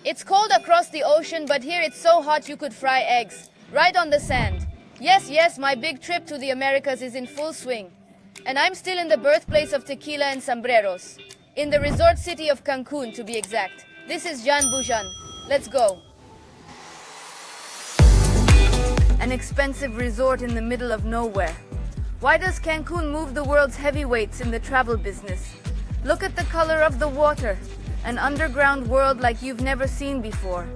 It's cold across the ocean, but here it's so hot you could fry eggs. Right on the sand. Yes, my big trip to the Americas is in full swing. And I'm still in the birthplace of tequila and sombreros. In the resort city of Cancun, to be exact. This is Buyan. Let's go. An expensive resort in the middle of nowhere. Why does Cancun move the world's heavyweights in the travel business? Look at the color of the water. An underground world like you've never seen before.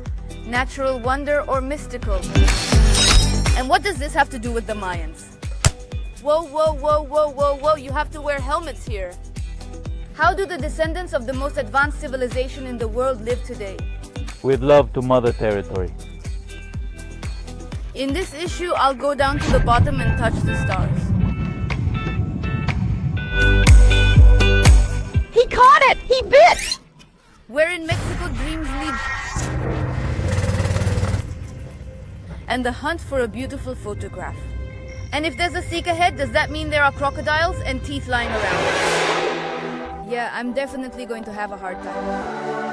Natural wonder or mystical? And what does this have to do with the Mayans? Whoa, you have to wear helmets here. How do the descendants of the most advanced civilization in the world live today? With love to Mother Territory. In this issue, I'll go down to the bottom and touch the stars. He caught it! He bit! Where in Mexico dreams lead. And the hunt for a beautiful photograph. And if there's a seek ahead, does that mean there are crocodiles and teeth lying around? Yeah, I'm definitely going to have a hard time.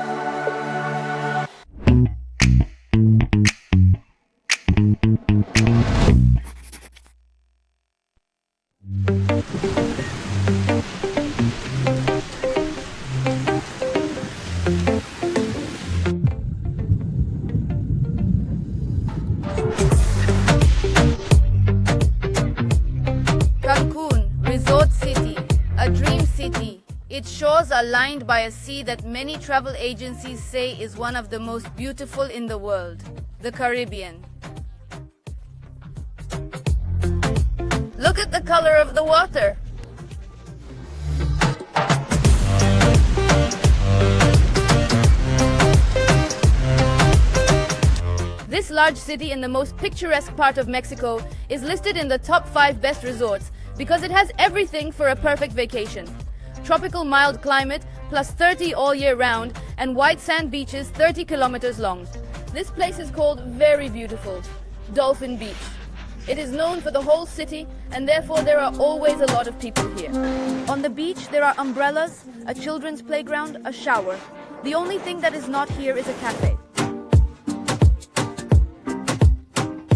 Cancun, resort city, a dream city. Its shores are lined by a sea that many travel agencies say is one of the most beautiful in the world, the Caribbean. Look at the color of the water. This large city in the most picturesque part of Mexico is listed in the top 5 best resorts because it has everything for a perfect vacation. Tropical mild climate, plus 30 all year round, and white sand beaches 30 kilometers long. This place is called very beautiful, Dolphin Beach. It is known for the whole city, and therefore there are always a lot of people here. On the beach there are umbrellas, a children's playground, a shower. The only thing that is not here is a cafe.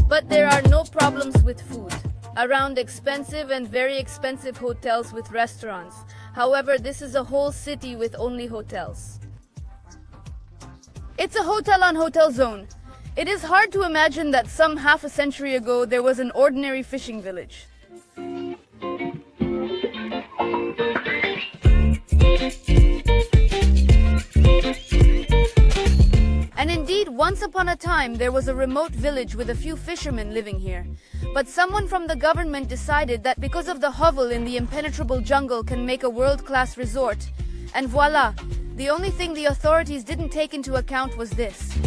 But there are no problems with food. Around expensive and very expensive hotels with restaurants. However, this is a whole city with only hotels. It's a hotel on hotel zone. It is hard to imagine that some half a century ago there was an ordinary fishing village. And indeed, once upon a time, there was a remote village with a few fishermen living here. But someone from the government decided that because of the hovel in the impenetrable jungle can make a world-class resort. And voila, the only thing the authorities didn't take into account was this.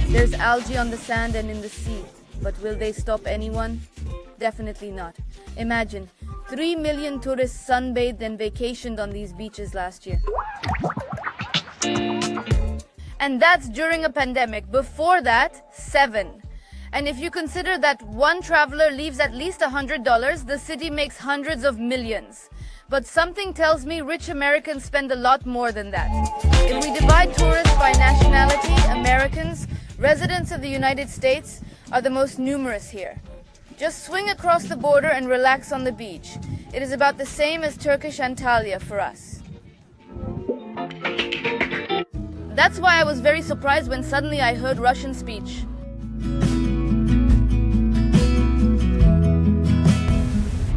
There's algae on the sand and in the sea. But will they stop anyone? Definitely not. Imagine, 3 million tourists sunbathed and vacationed on these beaches last year. And that's during a pandemic. Before that, 7. And if you consider that one traveler leaves at least $100, the city makes hundreds of millions. But something tells me rich Americans spend a lot more than that. If we divide tourists by nationality, Americans, residents of the United States, are the most numerous here. Just swing across the border and relax on the beach. It is about the same as Turkish Antalya for us. That's why I was very surprised when suddenly I heard Russian speech.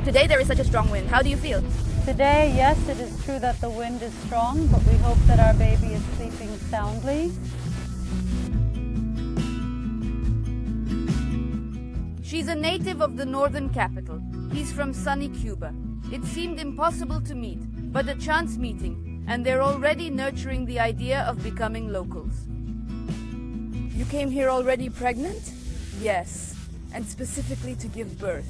Today there is such a strong wind. How do you feel? Today, yes, it is true that the wind is strong, but we hope that our baby is sleeping soundly. She's a native of the northern capital. He's from sunny Cuba. It seemed impossible to meet, but a chance meeting, and they're already nurturing the idea of becoming locals. You came here already pregnant? Yes, and specifically to give birth.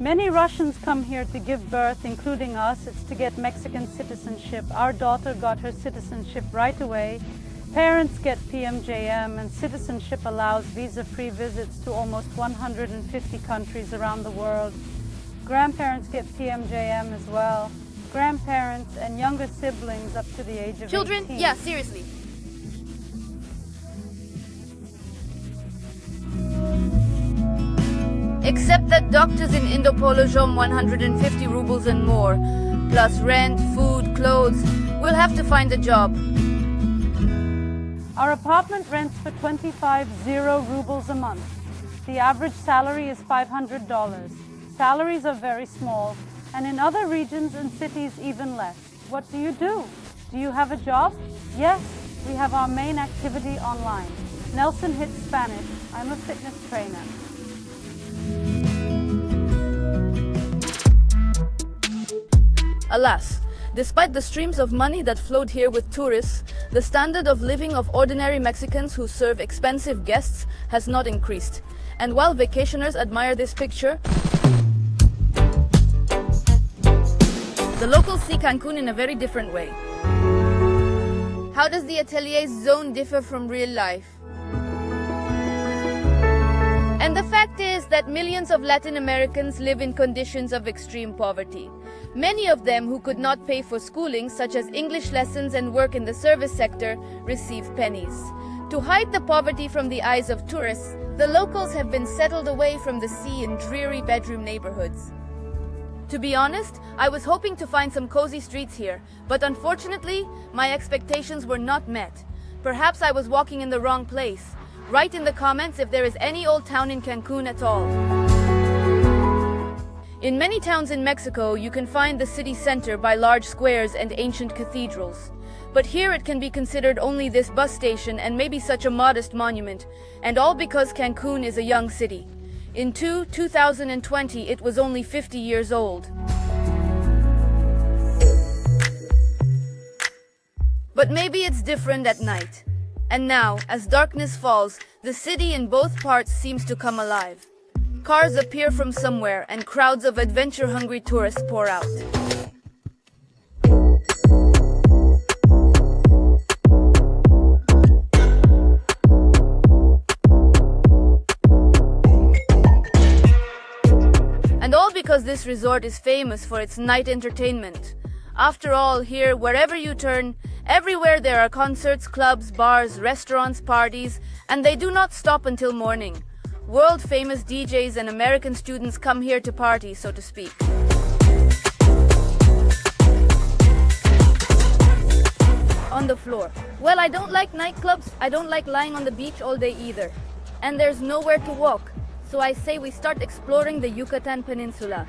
Many Russians come here to give birth, including us. It's to get Mexican citizenship. Our daughter got her citizenship right away. Parents get PMJM, and citizenship allows visa-free visits to almost 150 countries around the world. Grandparents get PMJM as well. grandparents, and younger siblings up to the age of Children? 18. Yeah, seriously. Except that doctors in Indopolojom 150 rubles and more, plus rent, food, clothes, will have to find a job. Our apartment rents for 25 rubles a month. The average salary is $500. Salaries are very small, and in other regions and cities even less. What do? Do you have a job? Yes, we have our main activity online. Nelson hits Spanish. I'm a fitness trainer. Alas, despite the streams of money that flowed here with tourists, the standard of living of ordinary Mexicans who serve expensive guests has not increased. And while vacationers admire this picture, the locals see Cancun in a very different way. How does the atelier zone differ from real life? And the fact is that millions of Latin Americans live in conditions of extreme poverty. Many of them who could not pay for schooling, such as English lessons and work in the service sector, receive pennies. To hide the poverty from the eyes of tourists, the locals have been settled away from the sea in dreary bedroom neighborhoods. To be honest, I was hoping to find some cozy streets here, but unfortunately, my expectations were not met. Perhaps I was walking in the wrong place. Write in the comments if there is any old town in Cancun at all. In many towns in Mexico, you can find the city center by large squares and ancient cathedrals. But here it can be considered only this bus station and maybe such a modest monument, and all because Cancun is a young city. In 2020, it was only 50 years old. But maybe it's different at night. And now, as darkness falls, the city in both parts seems to come alive. Cars appear from somewhere and crowds of adventure-hungry tourists pour out. And all because this resort is famous for its night entertainment. After all, here, wherever you turn, everywhere there are concerts, clubs, bars, restaurants, parties, and they do not stop until morning. World-famous DJs and American students come here to party, so to speak. On the floor. Well, I don't like nightclubs, I don't like lying on the beach all day either. And there's nowhere to walk, so I say we start exploring the Yucatan Peninsula.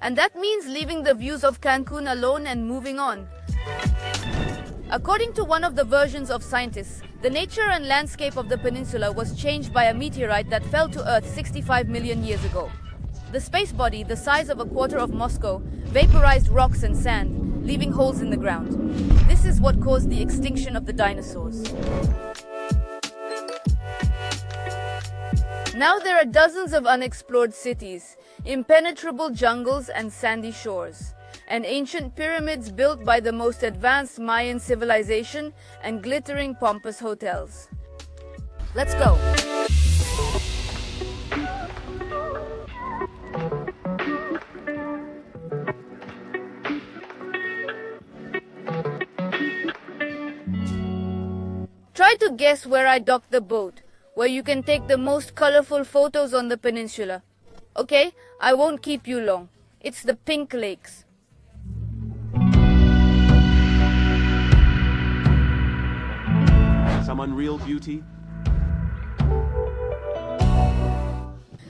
And that means leaving the views of Cancun alone and moving on. According to one of the versions of scientists, the nature and landscape of the peninsula was changed by a meteorite that fell to Earth 65 million years ago. The space body, the size of a quarter of Moscow, vaporized rocks and sand, leaving holes in the ground. This is what caused the extinction of the dinosaurs. Now there are dozens of unexplored cities, impenetrable jungles and sandy shores, and ancient pyramids built by the most advanced Mayan civilization and glittering pompous hotels. Let's go! Try to guess where I docked the boat, where you can take the most colorful photos on the peninsula. Okay, I won't keep you long. It's the Pink Lakes. Some unreal beauty?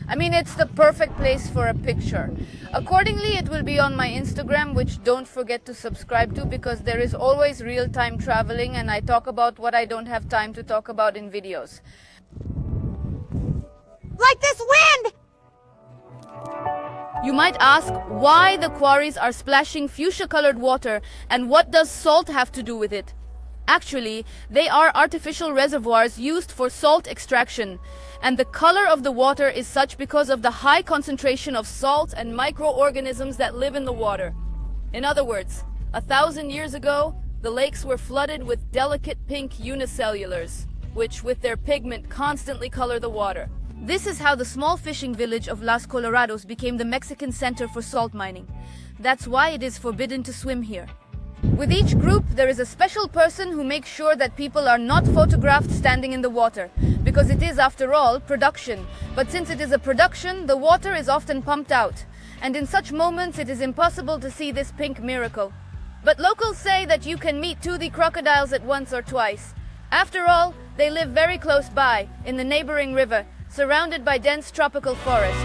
I mean, it's the perfect place for a picture. Accordingly, it will be on my Instagram, which don't forget to subscribe to, because there is always real-time traveling and I talk about what I don't have time to talk about in videos. Like this wind! You might ask why the quarries are splashing fuchsia-colored water and what does salt have to do with it? Actually, they are artificial reservoirs used for salt extraction, and the color of the water is such because of the high concentration of salt and microorganisms that live in the water. In other words, 1,000 years ago, the lakes were flooded with delicate pink unicellulars. which with their pigment constantly color the water. This is how the small fishing village of Las Colorados became the Mexican center for salt mining. That's why it is forbidden to swim here. With each group, there is a special person who makes sure that people are not photographed standing in the water, because it is, after all, production. But since it is a production, the water is often pumped out, and in such moments it is impossible to see this pink miracle. But locals say that you can meet toothy crocodiles at once or twice. After all, they live very close by, in the neighboring river, surrounded by dense tropical forest.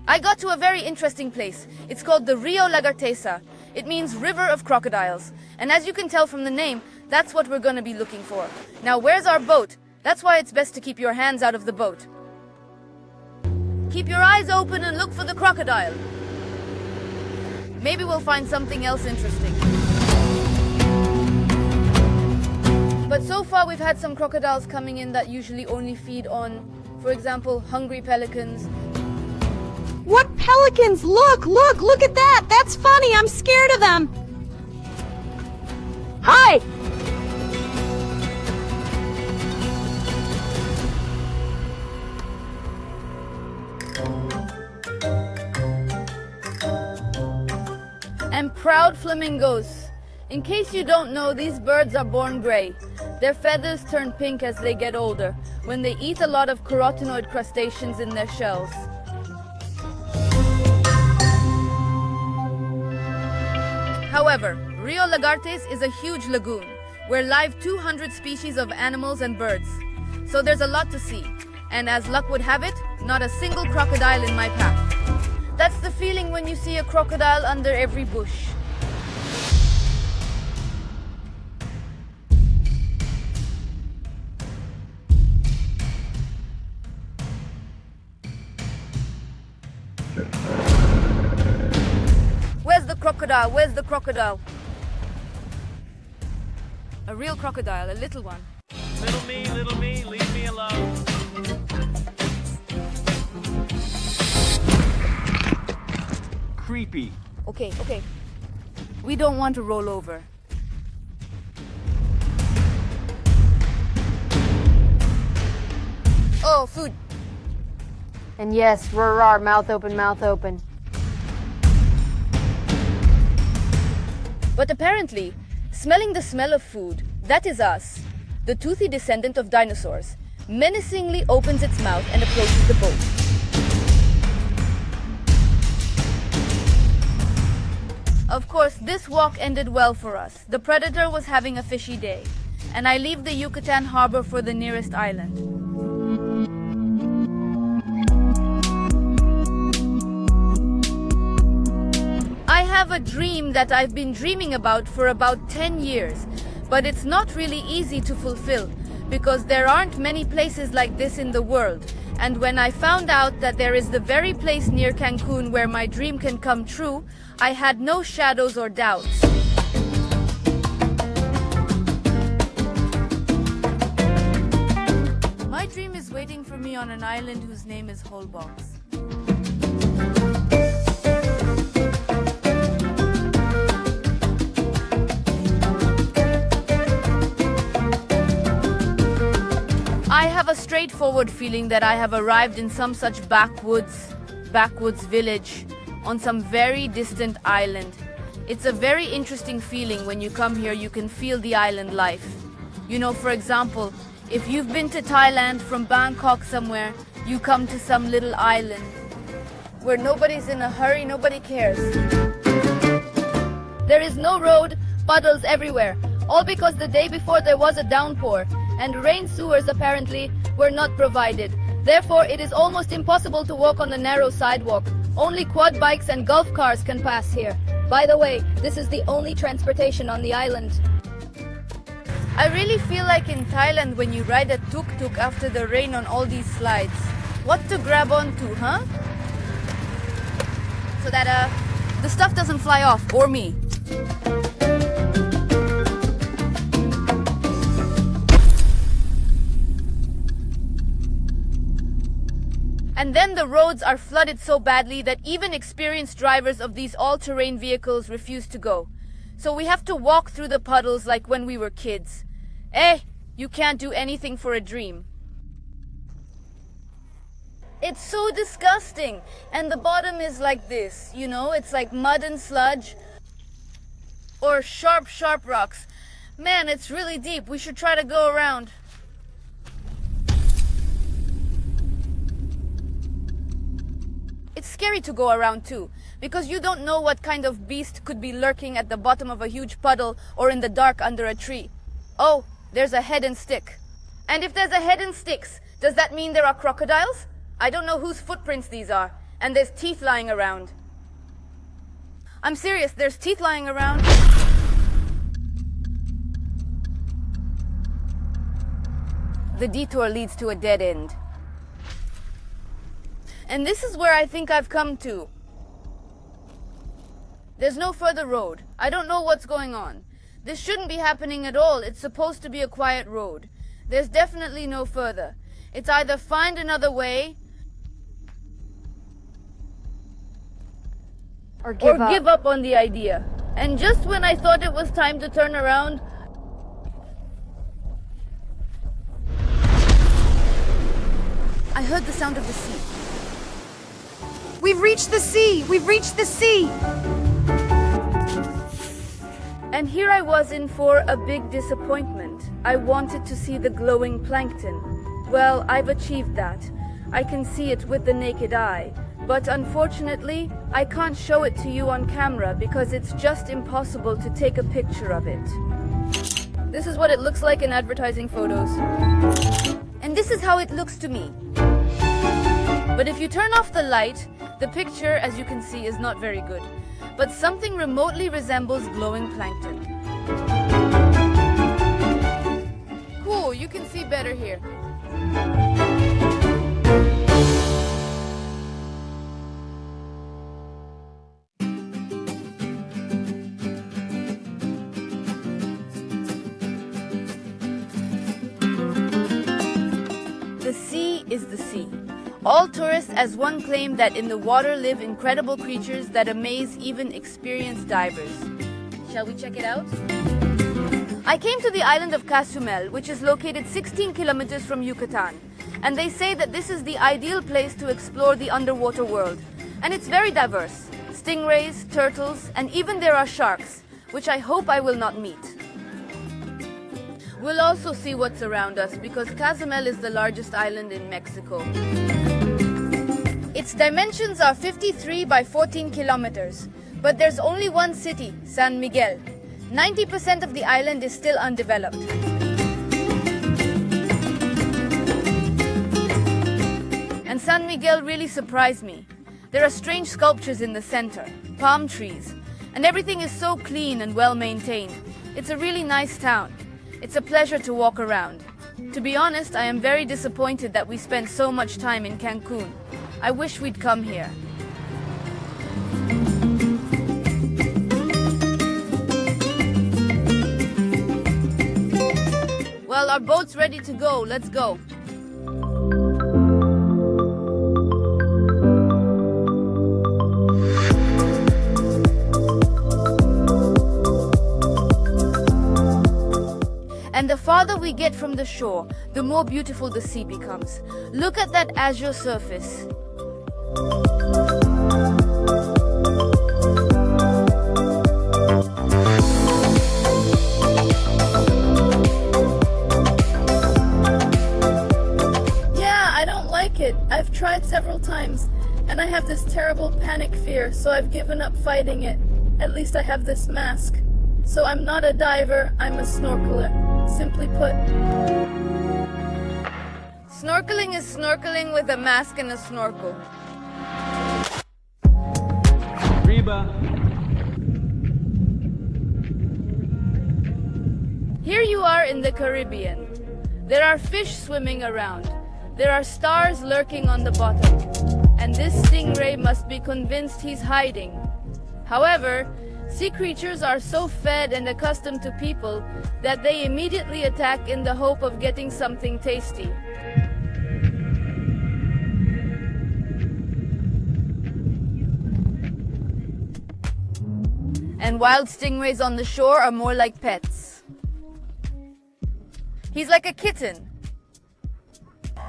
I got to a very interesting place. It's called the Rio Lagartos. It means river of crocodiles. And as you can tell from the name, that's what we're gonna be looking for. Now, where's our boat? That's why it's best to keep your hands out of the boat. Keep your eyes open and look for the crocodile. Maybe we'll find something else interesting. But so far we've had some crocodiles coming in that usually only feed on, for example, hungry pelicans. What pelicans? Look at that! That's funny, I'm scared of them! Hi! And proud flamingos. In case you don't know, these birds are born gray. Their feathers turn pink as they get older, when they eat a lot of carotenoid crustaceans in their shells. However, Rio Lagartos is a huge lagoon, where live 200 species of animals and birds. So there's a lot to see, and as luck would have it, not a single crocodile in my path. That's the feeling when you see a crocodile under every bush. Crocodile, where's the crocodile? A real crocodile, a little one. Little me, leave me alone. Creepy. Okay. We don't want to roll over. Oh, food. And yes, roar, mouth open. But apparently, smelling the smell of food, that is us, the toothy descendant of dinosaurs, menacingly opens its mouth and approaches the boat. Of course, this walk ended well for us. The predator was having a fishy day, and I leave the Yucatan harbor for the nearest island. I have a dream that I've been dreaming about for about 10 years, but it's not really easy to fulfill because there aren't many places like this in the world. And when I found out that there is the very place near Cancun where my dream can come true, I had no shadows or doubts. My dream is waiting for me on an island whose name is Holbox. I have a straightforward feeling that I have arrived in some such backwoods village on some very distant island. It's a very interesting feeling. When you come here, you can feel the island life. You know, for example, if you've been to Thailand from Bangkok somewhere, you come to some little island where nobody's in a hurry, nobody cares. There is no road, puddles everywhere, all because the day before there was a downpour, and rain sewers apparently were not provided. Therefore, it is almost impossible to walk on the narrow sidewalk. Only quad bikes and golf cars can pass here. By the way, this is the only transportation on the island. I really feel like in Thailand when you ride a tuk-tuk after the rain on all these slides. What to grab onto, huh? So that the stuff doesn't fly off, or me. And then the roads are flooded so badly that even experienced drivers of these all-terrain vehicles refuse to go. So we have to walk through the puddles like when we were kids. Eh, you can't do anything for a dream. It's so disgusting. And the bottom is like this, you know, it's like mud and sludge. Or sharp, sharp rocks. Man, it's really deep. We should try to go around. It's scary to go around too, because you don't know what kind of beast could be lurking at the bottom of a huge puddle or in the dark under a tree. Oh, there's a head and stick. And if there's a head and sticks, does that mean there are crocodiles? I don't know whose footprints these are, and there's teeth lying around. I'm serious, there's teeth lying around. The detour leads to a dead end. And this is where I think I've come to. There's no further road. I don't know what's going on. This shouldn't be happening at all. It's supposed to be a quiet road. There's definitely no further. It's either find another way Or give up on the idea. And just when I thought it was time to turn around, I heard the sound of the sea. We've reached the sea! We've reached the sea! And here I was in for a big disappointment. I wanted to see the glowing plankton. Well, I've achieved that. I can see it with the naked eye. But unfortunately, I can't show it to you on camera because it's just impossible to take a picture of it. This is what it looks like in advertising photos. And this is how it looks to me. But if you turn off the light, the picture, as you can see, is not very good. But something remotely resembles glowing plankton. Cool, you can see better here. The sea is the sea. All tourists as one claim that in the water live incredible creatures that amaze even experienced divers. Shall we check it out? I came to the island of Cozumel, which is located 16 kilometers from Yucatan. And they say that this is the ideal place to explore the underwater world. And it's very diverse. Stingrays, turtles, and even there are sharks, which I hope I will not meet. We'll also see what's around us because Cozumel is the largest island in Mexico. Its dimensions are 53 by 14 kilometers, but there's only one city, San Miguel. 90% of the island is still undeveloped. And San Miguel really surprised me. There are strange sculptures in the center, palm trees, and everything is so clean and well maintained. It's a really nice town. It's a pleasure to walk around. To be honest, I am very disappointed that we spent so much time in Cancun. I wish we'd come here. Well, our boat's ready to go. Let's go. And the farther we get from the shore, the more beautiful the sea becomes. Look at that azure surface. Yeah, I don't like it. I've tried several times, and I have this terrible panic fear, so I've given up fighting it. At least I have this mask. So I'm not a diver, I'm a snorkeler. Simply put. Snorkeling is snorkeling with a mask and a snorkel. Reba. Here you are in the Caribbean. There are fish swimming around. There are stars lurking on the bottom. And this stingray must be convinced he's hiding. However, sea creatures are so fed and accustomed to people that they immediately attack in the hope of getting something tasty. And wild stingrays on the shore are more like pets. He's like a kitten.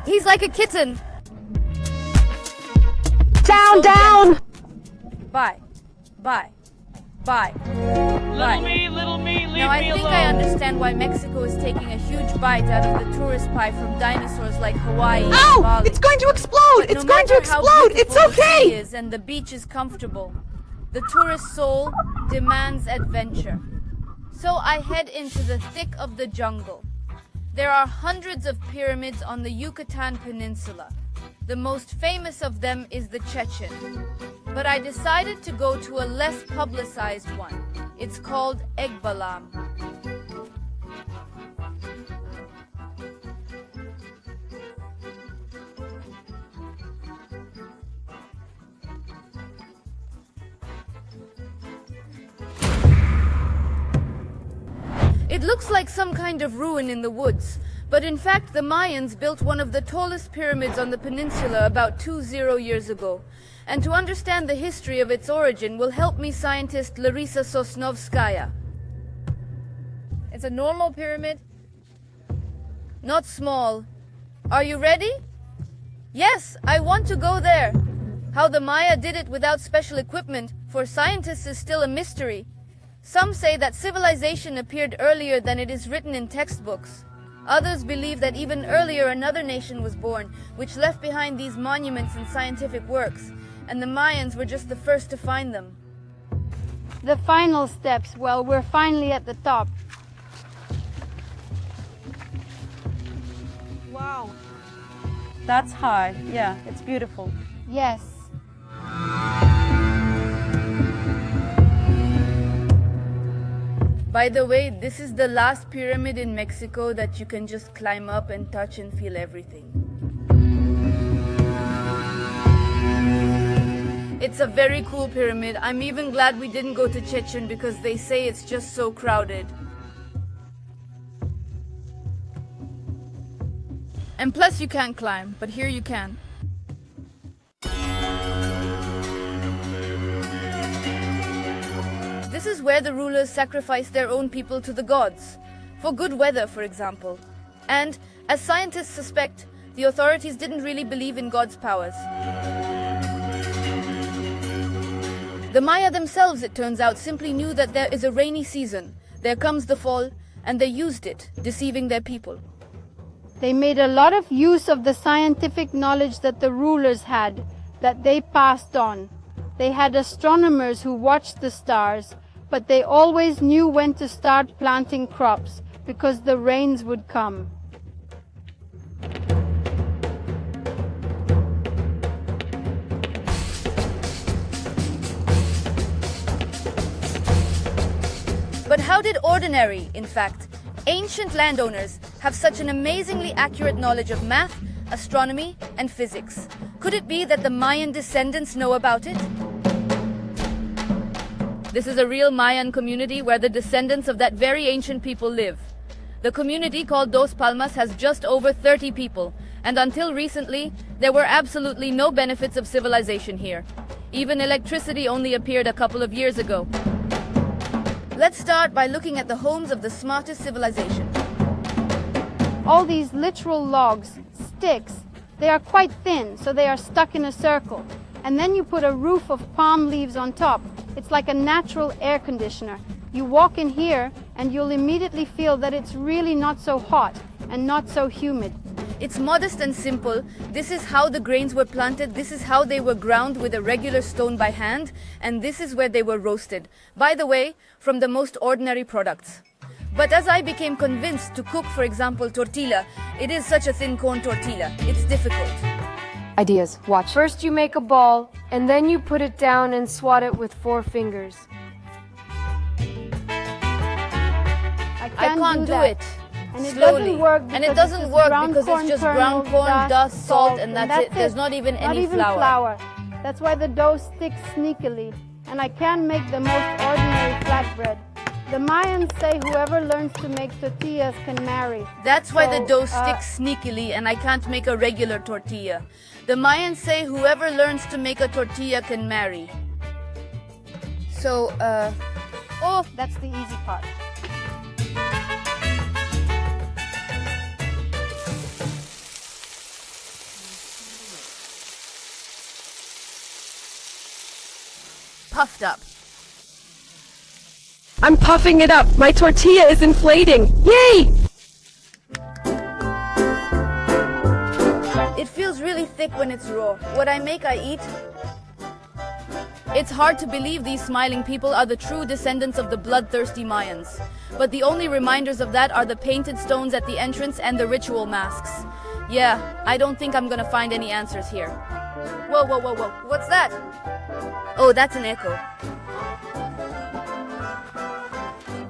He's like a kitten. Down, down! Bye. Bye. Bye. Little me, little me, leave Now I me think alone. I understand why Mexico is taking a huge bite out of the tourist pie from dinosaurs like Hawaii and Ow! Bali. It's going to explode! But It's no going to matter how explode! It's beautiful the sea okay! is and the beach is comfortable, the tourist soul demands adventure. So I head into the thick of the jungle. There are hundreds of pyramids on the Yucatan Peninsula. The most famous of them is the Chechen. But I decided to go to a less publicized one. It's called Balam. It looks like some kind of ruin in the woods, but in fact the Mayans built one of the tallest pyramids on the peninsula about 20 years ago. And to understand the history of its origin will help me scientist Larisa Sosnovskaya. It's a normal pyramid, not small. Are you ready? Yes, I want to go there. How the Maya did it without special equipment for scientists is still a mystery. Some say that civilization appeared earlier than it is written in textbooks. Others believe that even earlier another nation was born, which left behind these monuments and scientific works, and the Mayans were just the first to find them. The final steps. Well, we're finally at the top. Wow. That's high. Yeah, it's beautiful. Yes. By the way, this is the last pyramid in Mexico that you can just climb up and touch and feel everything. It's a very cool pyramid. I'm even glad we didn't go to Chechen because they say it's just so crowded. And plus you can't climb, but here you can. This is where the rulers sacrificed their own people to the gods. For good weather, for example. And, as scientists suspect, the authorities didn't really believe in God's powers. The Maya themselves, it turns out, simply knew that there is a rainy season. There comes the fall, and they used it, deceiving their people. They made a lot of use of the scientific knowledge that the rulers had, that they passed on. They had astronomers who watched the stars, but they always knew when to start planting crops, because the rains would come. But how did ordinary, in fact, ancient landowners have such an amazingly accurate knowledge of math, astronomy, and physics? Could it be that the Mayan descendants know about it? This is a real Mayan community where the descendants of that very ancient people live. The community called Dos Palmas has just over 30 people, and until recently, there were absolutely no benefits of civilization here. Even electricity only appeared a couple of years ago. Let's start by looking at the homes of the smartest civilization. All these literal logs, sticks, they are quite thin, so they are stuck in a circle. And then you put a roof of palm leaves on top. It's like a natural air conditioner. You walk in here and you'll immediately feel that it's really not so hot and not so humid. It's modest and simple. This is how the grains were planted, this is how they were ground with a regular stone by hand, and this is where they were roasted. By the way, from the most ordinary products. But as I became convinced to cook, for example, tortilla, it is such a thin corn tortilla. It's difficult. Ideas. Watch. First you make a ball, and then you put it down and swat it with 4 fingers. I can't do that. it. And it slowly. doesn't work And it because doesn't it's work ground because corn it's just kernels, ground corn, dust, salt, and that's it. There's not even any flour. That's why the dough sticks sneakily. And I can make the most ordinary flatbread. The Mayans say whoever learns to make tortillas can marry. That's why the So, dough sticks sneakily and I can't make a regular tortilla. The Mayans say whoever learns to make a tortilla can marry. So, Oh, that's the easy part. puffed up. I'm puffing it up. My tortilla is inflating. Yay! It feels really thick when it's raw. What I make, I eat. It's hard to believe these smiling people are the true descendants of the bloodthirsty Mayans. But the only reminders of that are the painted stones at the entrance and the ritual masks. Yeah, I don't think I'm gonna find any answers here. Whoa, whoa, whoa, whoa. What's that? Oh, that's an echo.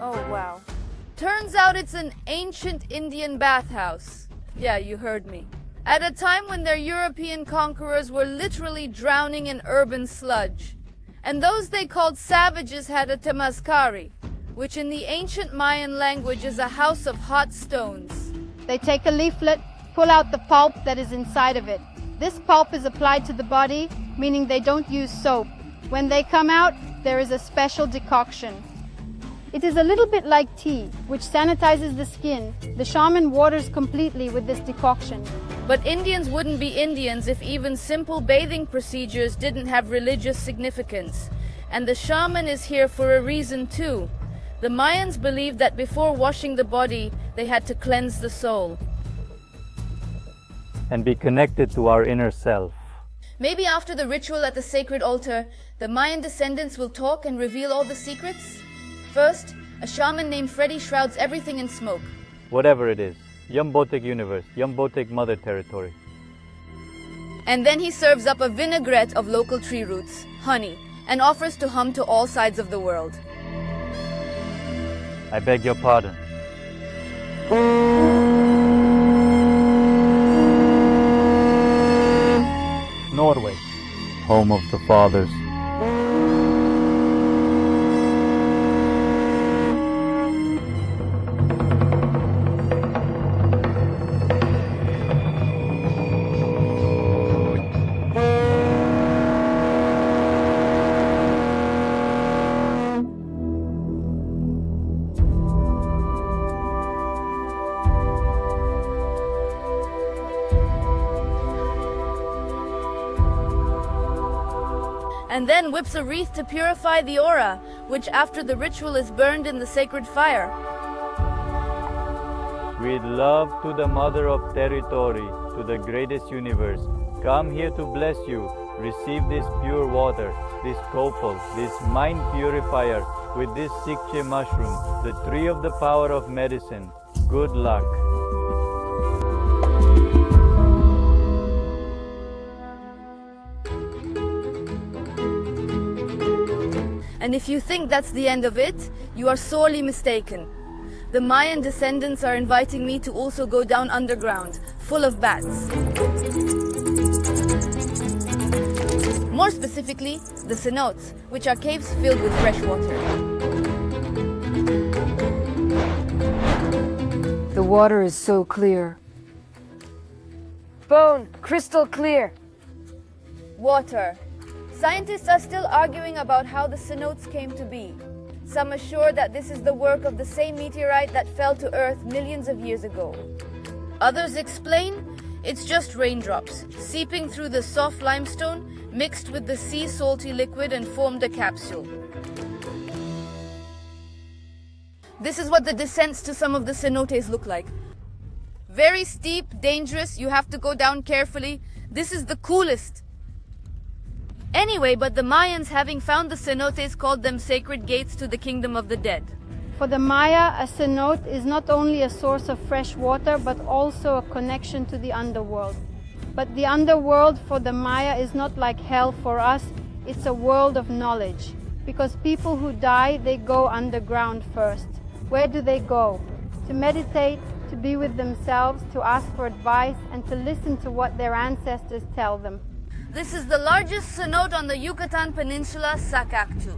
Oh, wow. Turns out it's an ancient Indian bathhouse. Yeah, you heard me. At a time when their European conquerors were literally drowning in urban sludge. And those they called savages had a temazcari, which in the ancient Mayan language is a house of hot stones. They take a leaflet, pull out the pulp that is inside of it. This pulp is applied to the body, meaning they don't use soap. When they come out, there is a special decoction. It is a little bit like tea, which sanitizes the skin. The shaman waters completely with this decoction. But Indians wouldn't be Indians if even simple bathing procedures didn't have religious significance. And the shaman is here for a reason too. The Mayans believed that before washing the body, they had to cleanse the soul. And be connected to our inner self. Maybe after the ritual at the sacred altar, the Mayan descendants will talk and reveal all the secrets? First, a shaman named Freddy shrouds everything in smoke. Whatever it is. Yambotic universe, Yambotic mother territory. And then he serves up a vinaigrette of local tree roots, honey, and offers to hum to all sides of the world. I beg your pardon. Norway, home of the fathers. And then whips a wreath to purify the aura, which after the ritual is burned in the sacred fire. With love to the mother of territory, to the greatest universe, come here to bless you. Receive this pure water, this copal, this mind purifier, with this sikche mushroom, the tree of the power of medicine. Good luck. And if you think that's the end of it, you are sorely mistaken. The Mayan descendants are inviting me to also go down underground, full of bats. More specifically, the cenotes, which are caves filled with fresh water. The water is so clear. Bone, crystal clear. Water. Scientists are still arguing about how the cenotes came to be. Some assure that this is the work of the same meteorite that fell to Earth millions of years ago. Others explain it's just raindrops, seeping through the soft limestone, mixed with the sea salty liquid and formed a capsule. This is what the descents to some of the cenotes look like. Very steep, dangerous, you have to go down carefully. This is the coolest. Anyway, but the Mayans, having found the cenotes, called them sacred gates to the kingdom of the dead. For the Maya, a cenote is not only a source of fresh water, but also a connection to the underworld. But the underworld for the Maya is not like hell for us, it's a world of knowledge. Because people who die, they go underground first. Where do they go? To meditate, to be with themselves, to ask for advice, and to listen to what their ancestors tell them. This is the largest cenote on the Yucatan Peninsula, Sakaktu.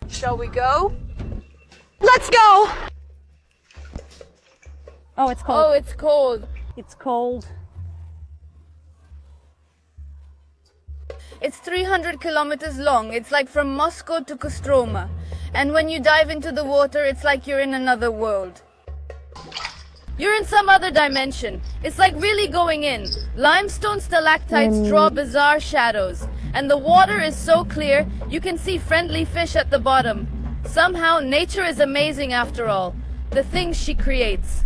Shall we go? Let's go! Oh, it's cold. Oh, it's cold. It's cold. It's 300 kilometers long. It's like from Moscow to Kostroma. And when you dive into the water, it's like you're in another world. You're in some other dimension. It's like really going in. Limestone stalactites draw bizarre shadows. And the water is so clear, you can see friendly fish at the bottom. Somehow, nature is amazing after all. The things she creates.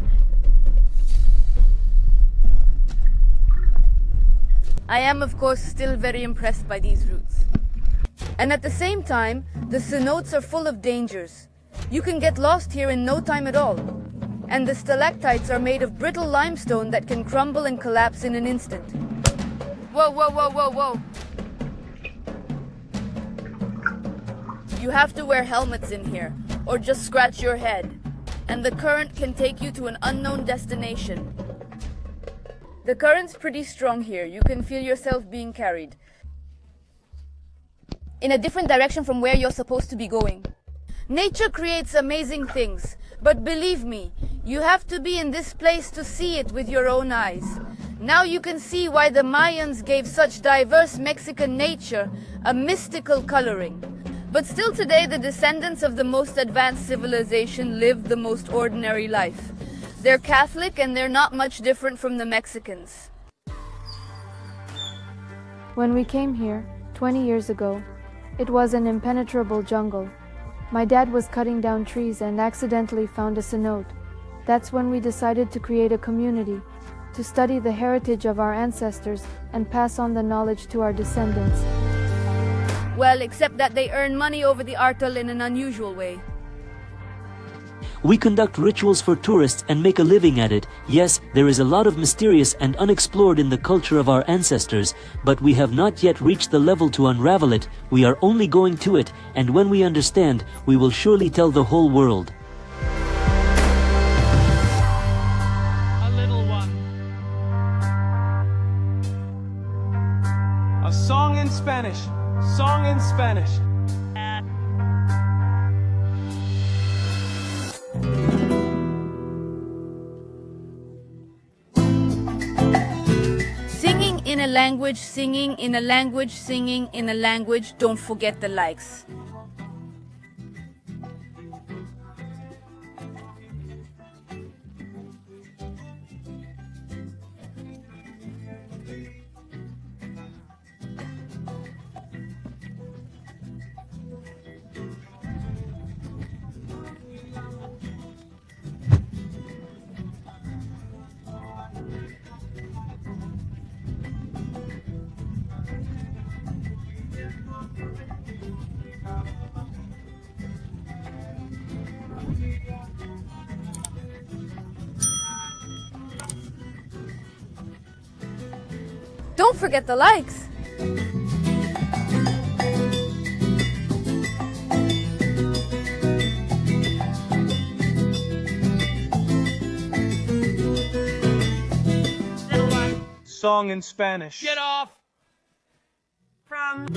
I am, of course, still very impressed by these routes. And at the same time, the cenotes are full of dangers. You can get lost here in no time at all. And the stalactites are made of brittle limestone that can crumble and collapse in an instant. Whoa, whoa, whoa, whoa, whoa. You have to wear helmets in here, or just scratch your head. And the current can take you to an unknown destination. The current's pretty strong here. You can feel yourself being carried in a different direction from where you're supposed to be going. Nature creates amazing things, but believe me, you have to be in this place to see it with your own eyes. Now you can see why the Mayans gave such diverse Mexican nature a mystical coloring. But still today, the descendants of the most advanced civilization live the most ordinary life. They're Catholic and they're not much different from the Mexicans. When we came here, 20 years ago, it was an impenetrable jungle. My dad was cutting down trees and accidentally found a cenote. That's when we decided to create a community, to study the heritage of our ancestors and pass on the knowledge to our descendants. Well, except that they earn money over the artel in an unusual way. We conduct rituals for tourists and make a living at it. Yes, there is a lot of mysterious and unexplored in the culture of our ancestors, but we have not yet reached the level to unravel it. We are only going to it, and when we understand, we will surely tell the whole world. A little one. A song in Spanish. Song in Spanish. Singing in a language, singing in a language, singing in a language, don't forget the likes. Don't forget the likes. Song in Spanish. Get off! From